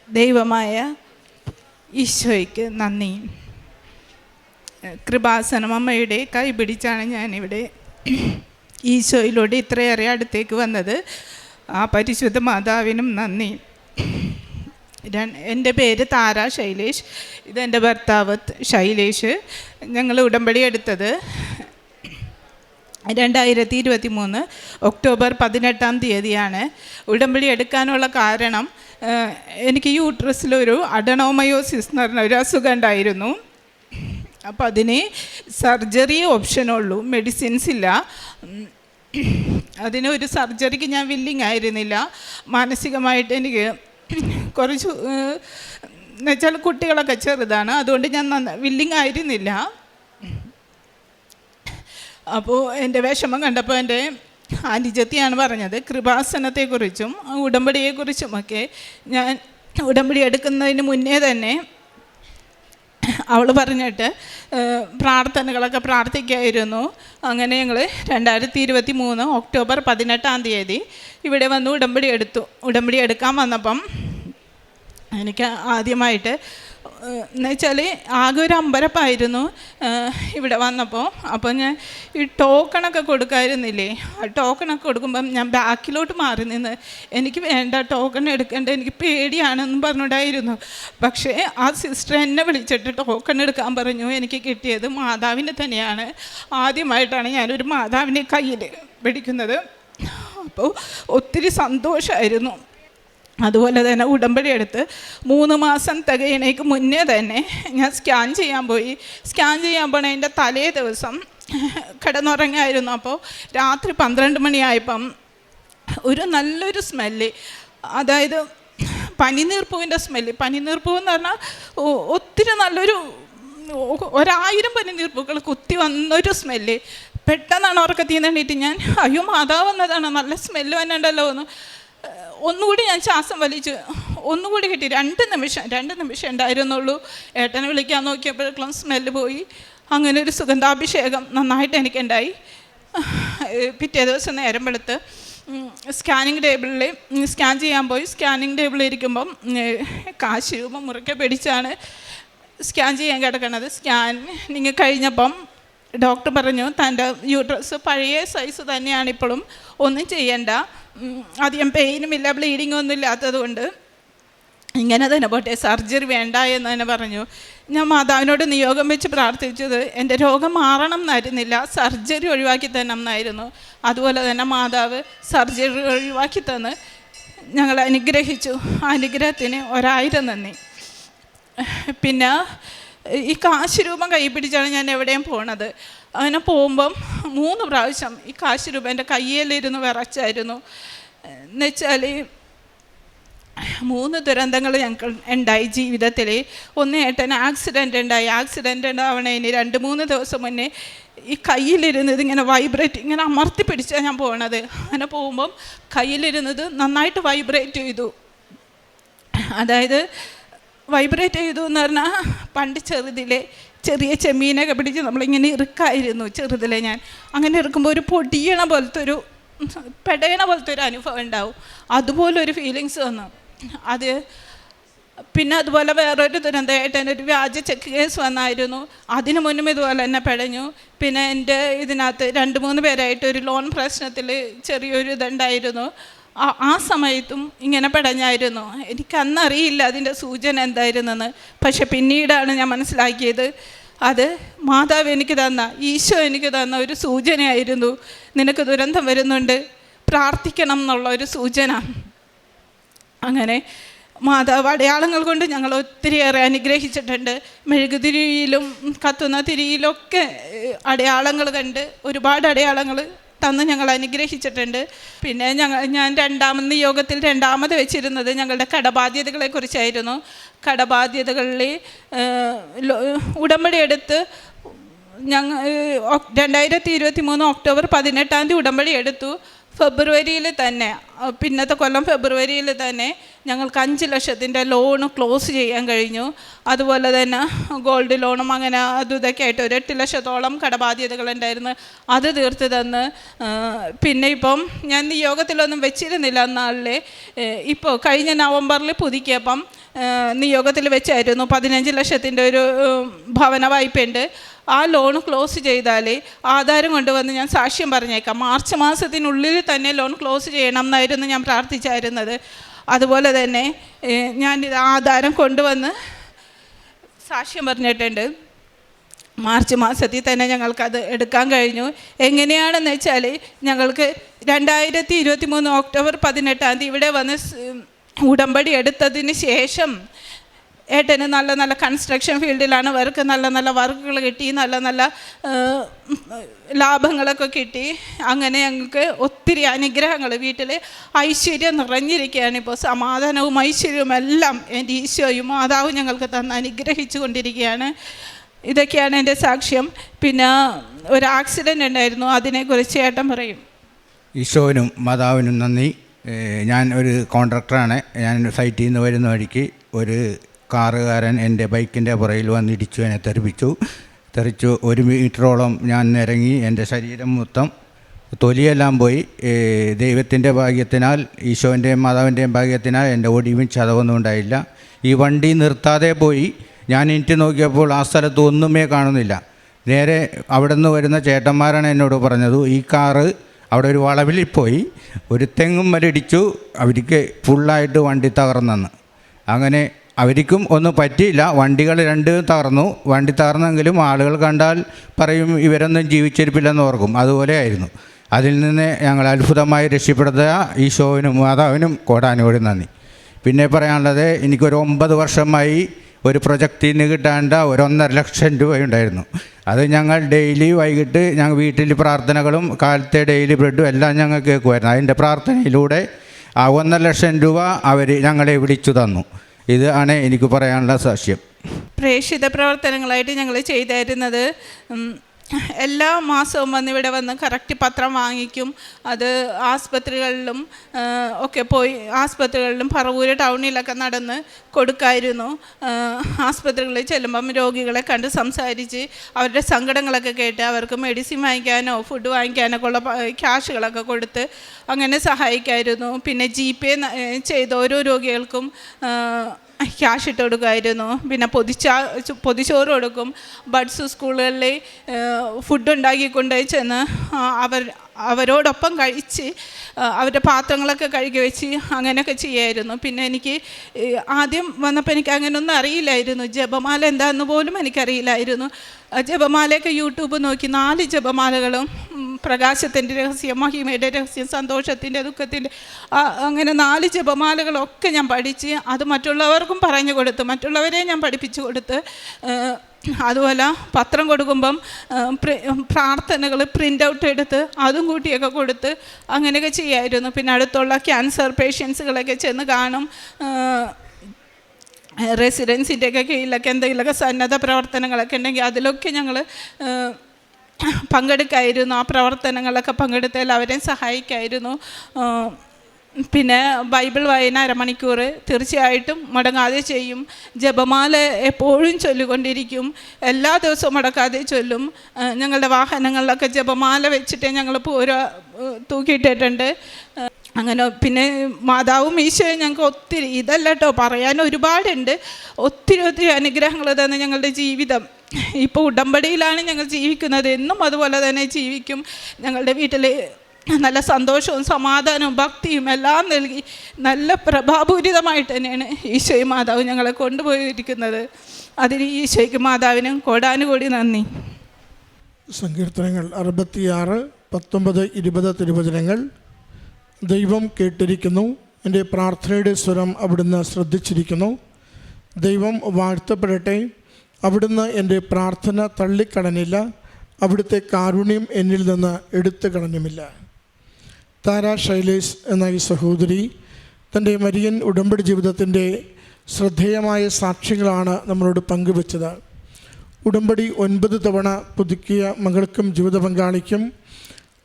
ദൈവമായ ഈശോയ്ക്ക് നന്ദി. കൃപാസനം അമ്മയുടെ കൈ പിടിച്ചാണ് ഞാനിവിടെ ഈശോയിലൂടെ ഇത്രയേറെ അടുത്തേക്ക് വന്നത്. ആ പരിശുദ്ധ മാതാവിനും നന്ദി. എൻ്റെ പേര് താര ശൈലേഷ്, ഇതെൻ്റെ ഭർത്താവ് ശൈലേഷ്. ഞങ്ങൾ ഉടമ്പടി എടുത്തത് 2023 ഒക്ടോബർ 18 ഉടമ്പടി എടുക്കാനുള്ള കാരണം, എനിക്ക് യൂട്രസിലൊരു അഡനോമയോസിസ് എന്ന് പറഞ്ഞ ഒരു അസുഖം ഉണ്ടായിരുന്നു. അപ്പോൾ അതിന് സർജറി ഓപ്ഷനുള്ളൂ, മെഡിസിൻസ് ഇല്ല. അതിനൊരു സർജറിക്ക് ഞാൻ വില്ലിങ് ആയിരുന്നില്ല. മാനസികമായിട്ട് എനിക്ക് കുറച്ച് എന്നുവെച്ചാൽ കുട്ടികളൊക്കെ ചെറുതാണ്, അതുകൊണ്ട് ഞാൻ വില്ലിങ് ആയിരുന്നില്ല. അപ്പോൾ എൻ്റെ വിഷമം കണ്ടപ്പോൾ എൻ്റെ അനുജത്തിയാണ് പറഞ്ഞത് കൃപാസനത്തെക്കുറിച്ചും ഉടമ്പടിയെക്കുറിച്ചുമൊക്കെ. ഞാൻ ഉടമ്പടി എടുക്കുന്നതിന് മുന്നേ തന്നെ അവൾ പറഞ്ഞിട്ട് പ്രാർത്ഥനകളൊക്കെ പ്രാർത്ഥിക്കായിരുന്നു. അങ്ങനെ ഞങ്ങൾ 2023 ഒക്ടോബർ 18 ഇവിടെ വന്ന് ഉടമ്പടി എടുത്തു. ഉടമ്പടി എടുക്കാൻ വന്നപ്പം എനിക്ക് ആദ്യമായിട്ട് എന്നുവെച്ചാൽ ആകെ ഒരു അമ്പരപ്പായിരുന്നു ഇവിടെ വന്നപ്പോൾ. അപ്പോൾ ഞാൻ ഈ ടോക്കണൊക്കെ കൊടുക്കായിരുന്നില്ലേ, ആ ടോക്കണൊക്കെ കൊടുക്കുമ്പം ഞാൻ ബാക്കിലോട്ട് മാറി നിന്ന് എനിക്ക് വേണ്ട, ടോക്കൺ എടുക്കേണ്ട, എനിക്ക് പേടിയാണെന്നും പറഞ്ഞിട്ടായിരുന്നു. പക്ഷേ ആ സിസ്റ്റർ എന്നെ വിളിച്ചിട്ട് ടോക്കൺ എടുക്കാൻ പറഞ്ഞു. എനിക്ക് കിട്ടിയത് മാതാവിനെ തന്നെയാണ്. ആദ്യമായിട്ടാണ് ഞാനൊരു മാതാവിനെ കയ്യിൽ പിടിക്കുന്നത്. അപ്പോൾ ഒത്തിരി സന്തോഷമായിരുന്നു. അതുപോലെ തന്നെ ഉടമ്പടി എടുത്ത് 3 മാസം തികയണേക്ക് മുന്നേ തന്നെ ഞാൻ സ്കാൻ ചെയ്യാൻ പോയി. സ്കാൻ ചെയ്യാൻ പോണതിൻ്റെ തലേ ദിവസം കിടന്നുറങ്ങായിരുന്നു. അപ്പോൾ രാത്രി 12 മണിയായപ്പം ഒരു നല്ലൊരു സ്മെല്ല്, അതായത് പനിനീർപ്പൂവിൻ്റെ സ്മെല്ല്. പനിനീർപ്പൂവ് എന്ന് പറഞ്ഞാൽ ഒത്തിരി നല്ലൊരു 1000 പനിനീർപ്പൂക്കൾ കുത്തി വന്നൊരു സ്മെല്ല്. പെട്ടെന്നാണ് ഉറക്കത്തിൽ നിന്ന് എണീറ്റ് ഞാൻ, അയ്യോ മാതാവ് വന്നതാണ്, നല്ല സ്മെല്ല് വന്നിട്ടുണ്ടല്ലോ എന്ന്. ഒന്നുകൂടി ഞാൻ ശ്വാസം വലിച്ചു, ഒന്നുകൂടി കിട്ടി. 2 നിമിഷം ഉണ്ടായിരുന്നുള്ളൂ. ഏട്ടനെ വിളിക്കാൻ നോക്കിയപ്പോഴേക്കും സ്മെല്ല് പോയി. അങ്ങനെ ഒരു സുഗന്ധാഭിഷേകം നന്നായിട്ട് എനിക്കുണ്ടായി. പിറ്റേ ദിവസം നേരം വെളുത്ത് സ്കാനിങ് ടേബിളിൽ സ്കാൻ ചെയ്യാൻ പോയി. സ്കാനിങ് ടേബിളിൽ ഇരിക്കുമ്പം കാശ് രൂപം മുറുക്കെ പിടിച്ചാണ് സ്കാൻ ചെയ്യാൻ കിടക്കണത്. സ്കാനിങ് കഴിഞ്ഞപ്പം ഡോക്ടർ പറഞ്ഞു തൻ്റെ യൂട്രസ് പഴയ സൈസ് തന്നെയാണ് ഇപ്പോഴും, ഒന്നും ചെയ്യണ്ട, അധികം പെയിനുമില്ല, ബ്ലീഡിങ്ങും ഒന്നും ഇല്ലാത്തത് കൊണ്ട് ഇങ്ങനെ തന്നെ പോട്ടെ, സർജറി വേണ്ട എന്ന് തന്നെ പറഞ്ഞു. ഞാൻ മാതാവിനോട് നിയോഗം വെച്ച് പ്രാർത്ഥിച്ചത് എൻ്റെ രോഗം മാറണം എന്നായിരുന്നില്ല, സർജറി ഒഴിവാക്കി തരണം എന്നായിരുന്നു. അതുപോലെ തന്നെ മാതാവ് സർജറി ഒഴിവാക്കി തന്ന് ഞങ്ങൾ അനുഗ്രഹിച്ചു. ആ അനുഗ്രഹത്തിന് 1000 നന്ദി. പിന്നെ ഈ കാശ് രൂപം കൈ പിടിച്ചാണ് ഞാൻ എവിടെയും പോണത്. അങ്ങനെ പോകുമ്പം 3 പ്രാവശ്യം ഈ കാശ് രൂപം എൻ്റെ കയ്യിലിരുന്ന് വിറച്ചായിരുന്നു. എന്നുവെച്ചാൽ 3 ദുരന്തങ്ങൾ ഞങ്ങൾക്ക് ഉണ്ടായി ജീവിതത്തിൽ. ഒന്ന്, ഏട്ടന് ആക്സിഡൻ്റ് ഉണ്ടായി. ആക്സിഡൻ്റ് ഉണ്ടാവണതിന് 2-3 ദിവസം മുന്നേ ഈ കയ്യിലിരുന്നത് ഇങ്ങനെ വൈബ്രേറ്റ്, ഇങ്ങനെ അമർത്തി പിടിച്ചാണ് ഞാൻ പോണത്. അങ്ങനെ പോകുമ്പം കയ്യിലിരുന്നത് നന്നായിട്ട് വൈബ്രേറ്റ് ചെയ്തു. അതായത് വൈബ്രേറ്റ് ചെയ്തു എന്ന് പറഞ്ഞാൽ, പണ്ട് ചെറിയ ചെമ്മീനൊക്കെ പിടിച്ച് നമ്മളിങ്ങനെ ഇറുക്കായിരുന്നു ചെറുതിലെ. ഞാൻ അങ്ങനെ ഇറുക്കുമ്പോൾ ഒരു പെടയണ പോലത്തെ ഒരു അനുഭവം ഉണ്ടാവും. അതുപോലൊരു ഫീലിങ്സ് വന്നു. അത് പിന്നെ അതുപോലെ വേറൊരു ദുരന്തമായിട്ട് എൻ്റെ ഒരു വ്യാജ ചെക്ക് കേസ് വന്നായിരുന്നു. അതിനു മുന്നും ഇതുപോലെ തന്നെ പിടഞ്ഞു. പിന്നെ എൻ്റെ ഇതിനകത്ത് 2-3 പേരായിട്ട് ഒരു ലോൺ പ്രശ്നത്തിൽ ചെറിയൊരു ഇതുണ്ടായിരുന്നു. ആ സമയത്തും ഇങ്ങനെ പിടഞ്ഞായിരുന്നു. എനിക്കന്നറിയില്ല അതിൻ്റെ സൂചന എന്തായിരുന്നെന്ന്. പക്ഷെ പിന്നീടാണ് ഞാൻ മനസ്സിലാക്കിയത് അത് മാതാവ് എനിക്ക് തന്ന, ഈശോ എനിക്ക് തന്ന ഒരു സൂചനയായിരുന്നു. നിനക്ക് ദുരന്തം വരുന്നുണ്ട്, പ്രാർത്ഥിക്കണം എന്നുള്ള ഒരു സൂചന. അങ്ങനെ മാതാവ് അടയാളങ്ങൾ കൊണ്ട് ഞങ്ങൾ ഒത്തിരിയേറെ അനുഗ്രഹിച്ചിട്ടുണ്ട്. മെഴുകുതിരിയിലും കത്തുന്ന തിരിയിലൊക്കെ അടയാളങ്ങൾ കണ്ട് ഒരുപാട് അടയാളങ്ങൾ തന്ന് ഞങ്ങൾ അനുഗ്രഹിച്ചിട്ടുണ്ട്. പിന്നെ ഞാൻ രണ്ടാമത് വെച്ചിരുന്നത് ഞങ്ങളുടെ കടബാധ്യതകളെക്കുറിച്ചായിരുന്നു. കടബാധ്യതകളിൽ ഉടമ്പടി എടുത്ത് 2023 ഒക്ടോബർ 18 ഉടമ്പടി എടുത്തു. ഫെബ്രുവരിയിൽ തന്നെ, പിന്നത്തെ കൊല്ലം ഫെബ്രുവരിയിൽ തന്നെ ഞങ്ങൾക്ക് 5 ലക്ഷത്തിൻ്റെ ലോണ് ക്ലോസ് ചെയ്യാൻ കഴിഞ്ഞു. അതുപോലെ തന്നെ ഗോൾഡ് ലോണും അങ്ങനെ അതും ഇതൊക്കെ ആയിട്ട് ഒരു 8 ലക്ഷത്തോളം കടബാധ്യതകളുണ്ടായിരുന്നു. അത് തീർത്ത് തന്ന്. പിന്നെ ഇപ്പം ഞാൻ നിയോഗത്തിലൊന്നും വെച്ചിരുന്നില്ല എന്നാളിൽ. ഇപ്പോൾ കഴിഞ്ഞ നവംബറിൽ പുതുക്കിയപ്പം നിയോഗത്തിൽ വെച്ചായിരുന്നു 15 ലക്ഷത്തിൻ്റെ ഒരു ഭവന വായ്പയുണ്ട്. ആ ലോൺ ക്ലോസ് ചെയ്താൽ ആധാരം കൊണ്ടുവന്ന് ഞാൻ സാക്ഷ്യം പറഞ്ഞേക്കാം. മാർച്ച് മാസത്തിനുള്ളിൽ തന്നെ ലോൺ ക്ലോസ് ചെയ്യണം എന്നായിരുന്നു ഞാൻ പ്രാർത്ഥിച്ചായിരുന്നത്. അതുപോലെ തന്നെ ഞാനിത് ആധാരം കൊണ്ടുവന്ന് സാക്ഷ്യം പറഞ്ഞിട്ടുണ്ട്. മാർച്ച് മാസത്തിൽ തന്നെ ഞങ്ങൾക്കത് എടുക്കാൻ കഴിഞ്ഞു. എങ്ങനെയാണെന്ന് വെച്ചാൽ ഞങ്ങൾക്ക് 2023 ഒക്ടോബർ 18 ഇവിടെ വന്ന് ഉടമ്പടി എടുത്തതിന് ശേഷം ഏട്ടന് നല്ല നല്ല കൺസ്ട്രക്ഷൻ ഫീൽഡിലാണ് വർക്ക്. നല്ല നല്ല വർക്കുകൾ കിട്ടി, നല്ല നല്ല ലാഭങ്ങളൊക്കെ കിട്ടി. അങ്ങനെ ഞങ്ങൾക്ക് ഒത്തിരി അനുഗ്രഹങ്ങൾ, വീട്ടിൽ ഐശ്വര്യം നിറഞ്ഞിരിക്കുകയാണ്. ഇപ്പോൾ സമാധാനവും ഐശ്വര്യവും എല്ലാം എൻ്റെ ഈശോയും മാതാവും ഞങ്ങൾക്ക് തന്ന് അനുഗ്രഹിച്ചു കൊണ്ടിരിക്കുകയാണ്. ഇതൊക്കെയാണ് എൻ്റെ സാക്ഷ്യം. പിന്നെ ഒരു ആക്സിഡൻ്റ് ഉണ്ടായിരുന്നു, അതിനെക്കുറിച്ച് ഏട്ടൻ പറയും. ഈശോനും മാതാവിനും നന്ദി. ഞാൻ ഒരു കോൺട്രാക്ടറാണ്. ഞാൻ സൈറ്റിൽ നിന്ന് വരുന്ന വഴിക്ക് ഒരു കാറുകാരൻ എൻ്റെ ബൈക്കിൻ്റെ പുറകിൽ വന്നിടിച്ചു, എന്നെ തെറിച്ചു. 1 മീറ്ററോളം ഞാൻ ഇറങ്ങി. എൻ്റെ ശരീരം മൊത്തം തൊലിയെല്ലാം പോയി. ദൈവത്തിൻ്റെ ഭാഗ്യത്തിനാൽ, ഈശോൻ്റെയും മാതാവിൻ്റെയും ഭാഗ്യത്തിനാൽ എൻ്റെ ഒടിവും ചതവൊന്നും ഉണ്ടായില്ല. ഈ വണ്ടി നിർത്താതെ പോയി. ഞാൻ എനിക്ക് നോക്കിയപ്പോൾ ആ സ്ഥലത്ത് ഒന്നുമേ കാണുന്നില്ല. നേരെ അവിടെ നിന്ന് വരുന്ന ചേട്ടന്മാരാണ് എന്നോട് പറഞ്ഞത്, ഈ കാറ് അവിടെ ഒരു വളവിൽ പോയി ഒരു തെങ്ങും മരടിച്ചു, അവർക്ക് ഫുള്ളായിട്ട് വണ്ടി തകർന്നെന്ന്. അങ്ങനെ അവർക്കും ഒന്നും പറ്റിയില്ല. വണ്ടികൾ 2 തകർന്നു. വണ്ടി തകർന്നെങ്കിലും ആളുകൾ കണ്ടാൽ പറയും ഇവരൊന്നും ജീവിച്ചിരിപ്പില്ലെന്ന് ഓർക്കും. അതുപോലെ ആയിരുന്നു. അതിൽ നിന്ന് ഞങ്ങൾ അത്ഭുതമായി രക്ഷപ്പെടുത്ത ഈശോവിനും മാതാവിനും കോടാനുകോടി നന്ദി. പിന്നെ പറയാനുള്ളത്, എനിക്കൊരു 9 വർഷമായി ഒരു പ്രൊജക്റ്റിൽ നിന്ന് കിട്ടേണ്ട 1.5 ലക്ഷം രൂപയുണ്ടായിരുന്നു. അത് ഞങ്ങൾ ഡെയിലി വൈകിട്ട് ഞങ്ങൾ വീട്ടിൽ പ്രാർത്ഥനകളും കാലത്തെ ഡെയിലി ബ്രെഡും എല്ലാം ഞങ്ങൾ കേൾക്കുമായിരുന്നു. അതിൻ്റെ പ്രാർത്ഥനയിലൂടെ ആ 1.5 ലക്ഷം രൂപ അവർ ഞങ്ങളെ വിളിച്ചു തന്നു. ഇതാണ് എനിക്ക് പറയാനുള്ള സാക്ഷ്യം. പ്രേക്ഷിത പ്രവർത്തനങ്ങളായിട്ട് ഞങ്ങൾ ചെയ്തായിരുന്നത്, എല്ലാ മാസവും ഇവിടെ വന്ന് കറക്റ്റ് പത്രം വാങ്ങിക്കും. അത് ആസ്പത്രികളിലും ഒക്കെ പോയി, ആസ്പത്രികളിലും പറവൂര് ടൗണിലൊക്കെ നടന്ന് കൊടുക്കായിരുന്നു. ആസ്പത്രികളിൽ ചെല്ലുമ്പം രോഗികളെ കണ്ട് സംസാരിച്ച് അവരുടെ സങ്കടങ്ങളൊക്കെ കേട്ട് അവർക്ക് മെഡിസിൻ വാങ്ങിക്കാനോ ഫുഡ് വാങ്ങിക്കാനൊക്കെ ഉള്ള ക്യാഷുകളൊക്കെ കൊടുത്ത് അങ്ങനെ സഹായിക്കായിരുന്നു. പിന്നെ ചെയ്ത് ഓരോ രോഗികൾക്കും ക്യാഷ് ഇട്ട് കൊടുക്കുമായിരുന്നു. പിന്നെ പൊതിച്ചോറ് കൊടുക്കും. ബഡ്സ് സ്കൂളുകളിൽ ഫുഡ് ഉണ്ടാക്കിക്കൊണ്ട് ചെന്ന് അവരോടൊപ്പം കഴിച്ച് അവരുടെ പാത്രങ്ങളൊക്കെ കഴുകി വെച്ച് അങ്ങനെയൊക്കെ ചെയ്യായിരുന്നു. പിന്നെ എനിക്ക് ആദ്യം വന്നപ്പോൾ എനിക്ക് അങ്ങനെയൊന്നും അറിയില്ലായിരുന്നു. ജപമാല എന്താണെന്ന് പോലും എനിക്കറിയില്ലായിരുന്നു. ജപമാലയൊക്കെ യൂട്യൂബ് നോക്കി 4 ജപമാലകളും പ്രകാശത്തിൻ്റെ രഹസ്യം, മഹിമയുടെ രഹസ്യം, സന്തോഷത്തിൻ്റെ, ദുഃഖത്തിൻ്റെ, അങ്ങനെ 4 ജപമാലകളൊക്കെ ഞാൻ പഠിച്ച് അത് മറ്റുള്ളവർക്കും പറഞ്ഞു കൊടുത്ത്, മറ്റുള്ളവരെ ഞാൻ പഠിപ്പിച്ചു കൊടുത്ത്. അതുപോലെ പത്രം കൊടുക്കുമ്പം പ്രാർത്ഥനകൾ പ്രിൻ്റ് ഔട്ട് എടുത്ത് അതും കൂട്ടിയൊക്കെ കൊടുത്ത് അങ്ങനെയൊക്കെ ചെയ്യായിരുന്നു. പിന്നെ അടുത്തുള്ള ക്യാൻസർ പേഷ്യൻസുകളൊക്കെ ചെന്ന് കാണും. റെസിഡൻസിൻ്റെയൊക്കെ കീഴിലൊക്കെ എന്തെങ്കിലുമൊക്കെ സന്നദ്ധ പ്രവർത്തനങ്ങളൊക്കെ ഉണ്ടെങ്കിൽ അതിലൊക്കെ ഞങ്ങൾ പങ്കെടുക്കായിരുന്നു. ആ പ്രവർത്തനങ്ങളൊക്കെ പങ്കെടുത്ത് എല്ലാവരെയും സഹായിക്കായിരുന്നു. പിന്നെ ബൈബിൾ വായന 1/2 മണിക്കൂർ തീർച്ചയായിട്ടും മുടങ്ങാതെ ചെയ്യും. ജപമാല എപ്പോഴും ചൊല്ലിക്കൊണ്ടിരിക്കും. എല്ലാ ദിവസവും മുടക്കാതെ ചൊല്ലും. ഞങ്ങളുടെ വാഹനങ്ങളിലൊക്കെ ജപമാല വെച്ചിട്ട് ഞങ്ങൾ തൂക്കിയിട്ടിട്ടുണ്ട്. അങ്ങനെ പിന്നെ മാതാവും ഈശോയും ഞങ്ങൾക്ക് ഒത്തിരി, ഇതല്ല കേട്ടോ പറയാൻ ഒരുപാടുണ്ട്, ഒത്തിരി അനുഗ്രഹങ്ങൾ തന്ന് ഞങ്ങളുടെ ജീവിതം. ഇപ്പോൾ ഉടമ്പടിയിലാണ് ഞങ്ങൾ ജീവിക്കുന്നത്, എന്നും അതുപോലെ തന്നെ ജീവിക്കും. ഞങ്ങളുടെ വീട്ടിൽ നല്ല സന്തോഷവും സമാധാനവും ഭക്തിയും എല്ലാം നൽകി നല്ല പ്രഭാപൂരിതമായിട്ട് തന്നെയാണ് ഈശോയും മാതാവും ഞങ്ങളെ കൊണ്ടുപോയിരിക്കുന്നത്. അതിന് ഈശോയ്ക്ക് മാതാവിനും കോടാനുകോടി നന്ദി. സങ്കീർത്തനങ്ങൾ 66, 19, 20 തിരുവചനങ്ങൾ. ദൈവം കേട്ടിരിക്കുന്നു, എൻ്റെ പ്രാർത്ഥനയുടെ സ്വരം അവിടുന്ന് ശ്രദ്ധിച്ചിരിക്കുന്നു. ദൈവം വാഴ്ത്തപ്പെടട്ടെ. അവിടുന്ന് എൻ്റെ പ്രാർത്ഥന തള്ളിക്കളഞ്ഞില്ല, അവിടുത്തെ കാരുണ്യം എന്നിൽ നിന്ന് എടുത്തു കളഞ്ഞുമില്ല. താര ശൈലേഷ് എന്ന ഈ സഹോദരി തൻ്റെ മരിയൻ ഉടമ്പടി ജീവിതത്തിൻ്റെ ശ്രദ്ധേയമായ സാക്ഷ്യങ്ങളാണ് നമ്മളോട് പങ്കുവച്ചത്. ഉടമ്പടി 9 തവണ പുതുക്കിയ മകൾക്കും ജീവിത പങ്കാളിക്കും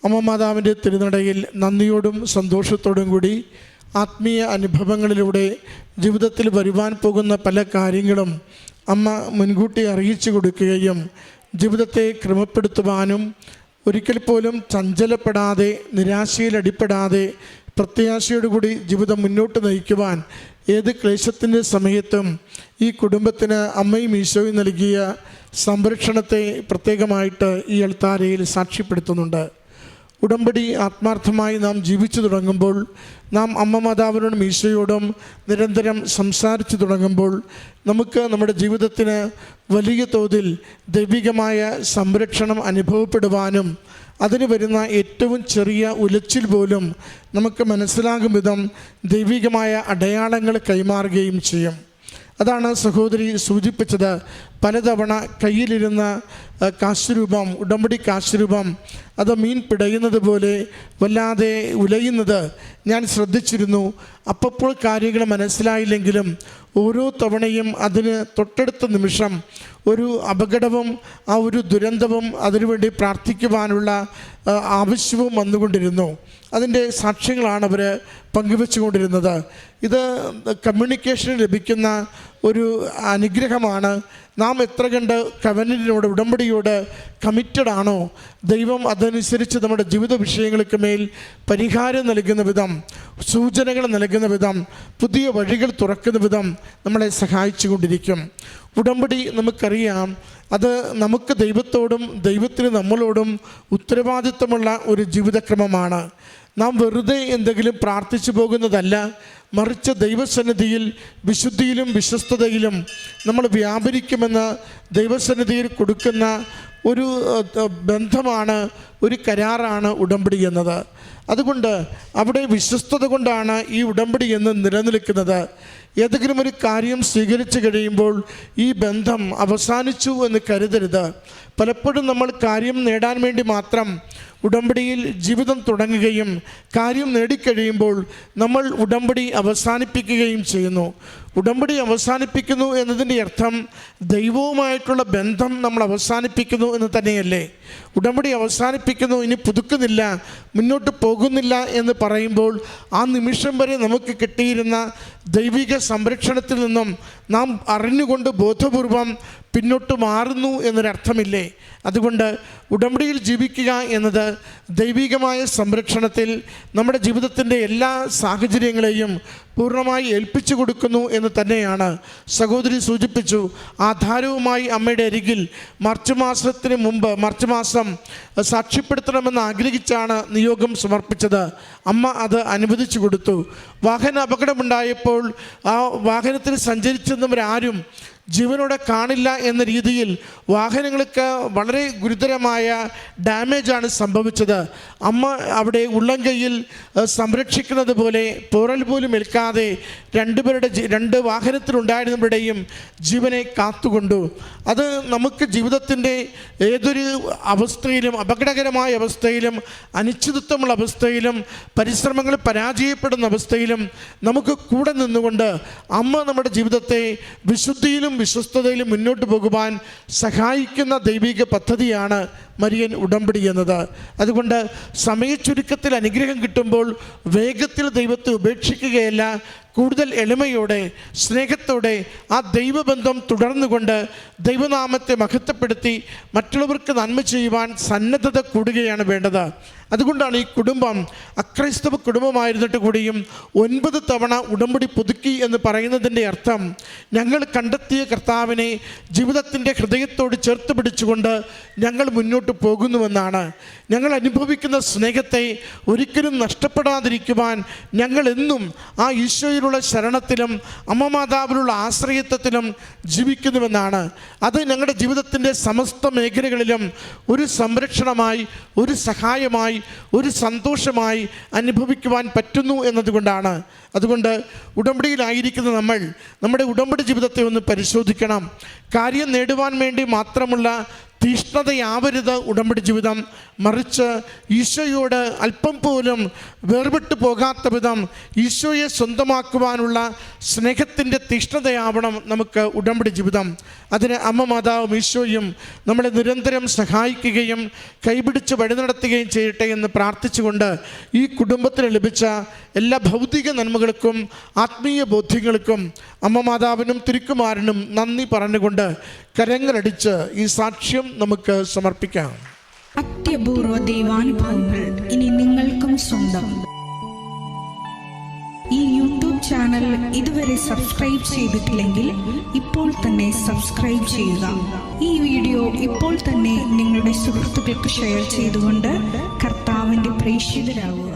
അമ്മ മാതാവിൻ്റെ തിരുനടയിൽ നന്ദിയോടും സന്തോഷത്തോടും കൂടി ആത്മീയ അനുഭവങ്ങളിലൂടെ ജീവിതത്തിൽ വരുവാൻ പോകുന്ന പല കാര്യങ്ങളും അമ്മ മുൻകൂട്ടി അറിയിച്ചു കൊടുക്കുകയും ജീവിതത്തെ ക്രമപ്പെടുത്തുവാനും ഒരിക്കൽ പോലും ചഞ്ചലപ്പെടാതെ നിരാശയിലടിപ്പെടാതെ പ്രത്യാശയോടുകൂടി ജീവിതം മുന്നോട്ട് നയിക്കുവാൻ ഏത് ക്ലേശത്തിൻ്റെ സമയത്തും ഈ കുടുംബത്തിന് അമ്മയും ഈശോയും നൽകിയ സംരക്ഷണത്തെ പ്രത്യേകമായിട്ട് ഈ അൾത്താരയിൽ സാക്ഷ്യപ്പെടുത്തുന്നുണ്ട്. ഉടമ്പടി ആത്മാർത്ഥമായി നാം ജീവിച്ചു തുടങ്ങുമ്പോൾ, നാം അമ്മ മാതാവിനോടും ഈശോയോടും നിരന്തരം സംസാരിച്ചു തുടങ്ങുമ്പോൾ നമുക്ക് നമ്മുടെ ജീവിതത്തിന് വലിയ തോതിൽ ദൈവികമായ സംരക്ഷണം അനുഭവപ്പെടുവാനും അതിന് വരുന്ന ഏറ്റവും ചെറിയ ഉലച്ചിൽ പോലും നമുക്ക് മനസ്സിലാകും വിധം ദൈവികമായ അടയാളങ്ങൾ കൈമാറുകയും ചെയ്യും. അതാണ് സഹോദരി സൂചിപ്പിച്ചത്. പലതവണ കയ്യിലിരുന്ന കാശുരൂപം, ഉടമ്പടി കാശുരൂപം അത് മീൻ പിടയുന്നത് പോലെ വല്ലാതെ ഉലയുന്നത് ഞാൻ ശ്രദ്ധിച്ചിരുന്നു. അപ്പോൾ കാര്യങ്ങൾ മനസ്സിലായില്ലെങ്കിലും ഓരോ തവണയും അതിന് തൊട്ടടുത്ത നിമിഷം ഒരു അപകടവും ആ ഒരു ദുരന്തവും അതിനുവേണ്ടി പ്രാർത്ഥിക്കുവാനുള്ള ആവശ്യവും വന്നുകൊണ്ടിരുന്നു. അതിൻ്റെ സാക്ഷ്യങ്ങളാണ് അവർ പങ്കുവെച്ചുകൊണ്ടിരുന്നത്. ഇത് കമ്മ്യൂണിക്കേഷൻ ലഭിക്കുന്ന ഒരു അനുഗ്രഹമാണ്. നാം എത്ര കണ്ട് കവനന്റിനോട്, ഉടമ്പടിയോട് കമ്മിറ്റഡ് ആണോ, ദൈവം അതനുസരിച്ച് നമ്മുടെ ജീവിത വിഷയങ്ങൾക്ക് മേൽ പരിഹാരം നൽകുന്ന വിധം, സൂചനകൾ നൽകുന്ന വിധം, പുതിയ വഴികൾ തുറക്കുന്ന വിധം നമ്മളെ സഹായിച്ചു കൊണ്ടിരിക്കും. ഉടമ്പടി നമുക്കറിയാം, അത് നമുക്ക് ദൈവത്തോടും ദൈവത്തിന് നമ്മളോടും ഉത്തരവാദിത്തമുള്ള ഒരു ജീവിതക്രമമാണ്. നാം വെറുതെ എന്തെങ്കിലും പ്രാർത്ഥിച്ചു പോകുന്നതല്ല, മറിച്ച് ദൈവസന്നിധിയിൽ വിശുദ്ധിയിലും വിശ്വസ്തതയിലും നമ്മൾ വ്യാപരിക്കുമെന്ന് ദൈവസന്നിധിയിൽ കൊടുക്കുന്ന ഒരു ബന്ധമാണ്, ഒരു കരാറാണ് ഉടമ്പടി എന്നത്. അതുകൊണ്ട് അവിടെ വിശ്വസ്തത കൊണ്ടാണ് ഈ ഉടമ്പടി എന്ന് നിലനിൽക്കുന്നത്. ഏതെങ്കിലും ഒരു കാര്യം സ്വീകരിച്ചു കഴിയുമ്പോൾ ഈ ബന്ധം അവസാനിച്ചു എന്ന് കരുതരുത്. പലപ്പോഴും നമ്മൾ കാര്യം നേടാൻ വേണ്ടി മാത്രം ഉടമ്പടിയിൽ ജീവിതം തുടങ്ങുകയും കാര്യം നേടിക്കഴിയുമ്പോൾ നമ്മൾ ഉടമ്പടി അവസാനിപ്പിക്കുകയും ചെയ്യുന്നു. ഉടമ്പടി അവസാനിപ്പിക്കുന്നു എന്നതിൻ്റെ അർത്ഥം ദൈവവുമായിട്ടുള്ള ബന്ധം നമ്മൾ അവസാനിപ്പിക്കുന്നു എന്ന് തന്നെയല്ലേ? ഉടമ്പടി അവസാനിപ്പിക്കുന്നു, ഇനി പുതുക്കുന്നില്ല, മുന്നോട്ട് പോകുന്നില്ല എന്ന് പറയുമ്പോൾ ആ നിമിഷം വരെ നമുക്ക് കിട്ടിയിരുന്ന ദൈവിക സംരക്ഷണത്തിൽ നിന്നും നാം അറിഞ്ഞുകൊണ്ട് ബോധപൂർവം പിന്നോട്ട് മാറുന്നു എന്നൊരർത്ഥമില്ലേ? അതുകൊണ്ട് ഉടമ്പടിയിൽ ജീവിക്കുക എന്നത് ദൈവികമായ സംരക്ഷണത്തിൽ നമ്മുടെ ജീവിതത്തിൻ്റെ എല്ലാ സാഹചര്യങ്ങളെയും പൂർണ്ണമായി ഏൽപ്പിച്ചു കൊടുക്കുന്നു എന്ന് തന്നെയാണ്. സഹോദരി സൂചിപ്പിച്ചു, ആധാരവുമായി അമ്മയുടെ അരികിൽ മാർച്ച് മാസം സാക്ഷ്യപ്പെടുത്തണമെന്ന് ആഗ്രഹിച്ചാണ് നിയോഗം സമർപ്പിച്ചത്. അമ്മ അത് അനുവദിച്ചു കൊടുത്തു. വാഹന അപകടമുണ്ടായപ്പോൾ ആ വാഹനത്തിൽ സഞ്ചരിച്ചവരാരും ജീവനോടെ കാണില്ല എന്ന രീതിയിൽ വാഹനങ്ങൾക്ക് വളരെ ഗുരുതരമായ ഡാമേജാണ് സംഭവിച്ചത്. അമ്മ അവിടെ ഉള്ളംകൈയിൽ സംരക്ഷിക്കുന്നത് പോലെ പോറൽ പോലും ഏൽക്കാതെ രണ്ട് വാഹനത്തിലുണ്ടായിരുന്നവരുടെയും ജീവനെ കാത്തുകൊണ്ടു. അത് നമുക്ക് ജീവിതത്തിൻ്റെ ഏതൊരു അവസ്ഥയിലും, അപകടകരമായ അവസ്ഥയിലും, അനിശ്ചിതത്വമുള്ള അവസ്ഥയിലും, പരിശ്രമങ്ങൾ പരാജയപ്പെടുന്ന അവസ്ഥയിലും നമുക്ക് കൂടെ നിന്നുകൊണ്ട് അമ്മ നമ്മുടെ ജീവിതത്തെ വിശുദ്ധിയിലും വിശ്വസ്തതയിലും മുന്നോട്ട് പോകുവാൻ സഹായിക്കുന്ന ദൈവിക പദ്ധതിയാണ് മരിയൻ ഉടമ്പടി എന്നത്. അതുകൊണ്ട് സമയച്ചുരുക്കത്തിൽ അനുഗ്രഹം കിട്ടുമ്പോൾ വേഗത്തിൽ ദൈവത്തെ ഉപേക്ഷിക്കുകയല്ല, കൂടുതൽ എളിമയോടെ സ്നേഹത്തോടെ ആ ദൈവബന്ധം തുടർന്നുകൊണ്ട് ദൈവനാമത്തെ മഹത്വപ്പെടുത്തി മറ്റുള്ളവർക്ക് നന്മ ചെയ്യുവാൻ സന്നദ്ധത കൂടുകയാണ് വേണ്ടത്. അതുകൊണ്ടാണ് ഈ കുടുംബം അക്രൈസ്തവ കുടുംബമായിരുന്നിട്ട് കൂടിയും 9 തവണ ഉടമ്പടി പുതുക്കി എന്ന് പറയുന്നതിൻ്റെ അർത്ഥം ഞങ്ങൾ കണ്ടെത്തിയ കർത്താവിനെ ജീവിതത്തിൻ്റെ ഹൃദയത്തോട് ചേർത്ത് പിടിച്ചുകൊണ്ട് ഞങ്ങൾ മുന്നോട്ട് പോകുന്നുവെന്നാണ്. ഞങ്ങൾ അനുഭവിക്കുന്ന സ്നേഹത്തെ ഒരിക്കലും നഷ്ടപ്പെടാതിരിക്കുവാൻ ഞങ്ങൾ എന്നും ആ ഈശോയിലുള്ള ശരണത്തിലും അമ്മ മാതാവിലുള്ള ആശ്രയത്വത്തിലും ജീവിക്കുന്നുവെന്നാണ്. അത് ഞങ്ങളുടെ ജീവിതത്തിൻ്റെ സമസ്ത മേഖലകളിലും ഒരു സംരക്ഷണമായി, ഒരു സഹായമായി, ഒരു സന്തോഷമായി അനുഭവിക്കുവാൻ പറ്റുന്നു എന്നതുകൊണ്ടാണ്. അതുകൊണ്ട് ഉടമ്പടിയിലായിരിക്കുന്ന നമ്മുടെ ഉടമ്പടി ജീവിതത്തെ ഒന്ന് പരിശോധിക്കണം. കാര്യം നേടുവാൻ വേണ്ടി മാത്രമുള്ള തീഷ്ണതയാവരുത് ഉടമ്പടി ജീവിതം, മറിച്ച് ഈശോയോട് അല്പം പോലും വേർപെട്ടു പോകാത്ത വിധം ഈശോയെ സ്വന്തമാക്കുവാനുള്ള സ്നേഹത്തിൻ്റെ തീഷ്ണതയാവണം നമുക്ക് ഉടമ്പടി ജീവിതം. അതിന് അമ്മ മാതാവും ഈശോയും നമ്മളെ നിരന്തരം സഹായിക്കുകയും കൈപിടിച്ച് വഴി നടത്തുകയും ചെയ്യട്ടെ എന്ന് പ്രാർത്ഥിച്ചുകൊണ്ട് ഈ കുടുംബത്തിന് ലഭിച്ച എല്ലാ ഭൗതിക നന്മകൾക്കും ആത്മീയ ബോധ്യങ്ങൾക്കും അമ്മ മാതാവിനും തിരുക്കുമാരനും നന്ദി പറഞ്ഞുകൊണ്ട് കരങ്ങളടിച്ച് ഈ സാക്ഷ്യം നമുക്ക് സമർപ്പിക്കാം. അത്യപൂർവ ദൈവാനുഭവങ്ങൾ ഇനി നിങ്ങൾക്കും സ്വന്തം. ഈ യൂട്യൂബ് ചാനൽ ഇതുവരെ സബ്സ്ക്രൈബ് ചെയ്തിട്ടില്ലെങ്കിൽ ഇപ്പോൾ തന്നെ സബ്സ്ക്രൈബ് ചെയ്യുക. ഈ വീഡിയോ ഇപ്പോൾ തന്നെ നിങ്ങളുടെ സുഹൃത്തുക്കൾക്ക് ഷെയർ ചെയ്തുകൊണ്ട് കർത്താവിൻ്റെ പ്രേക്ഷിതരാകുക.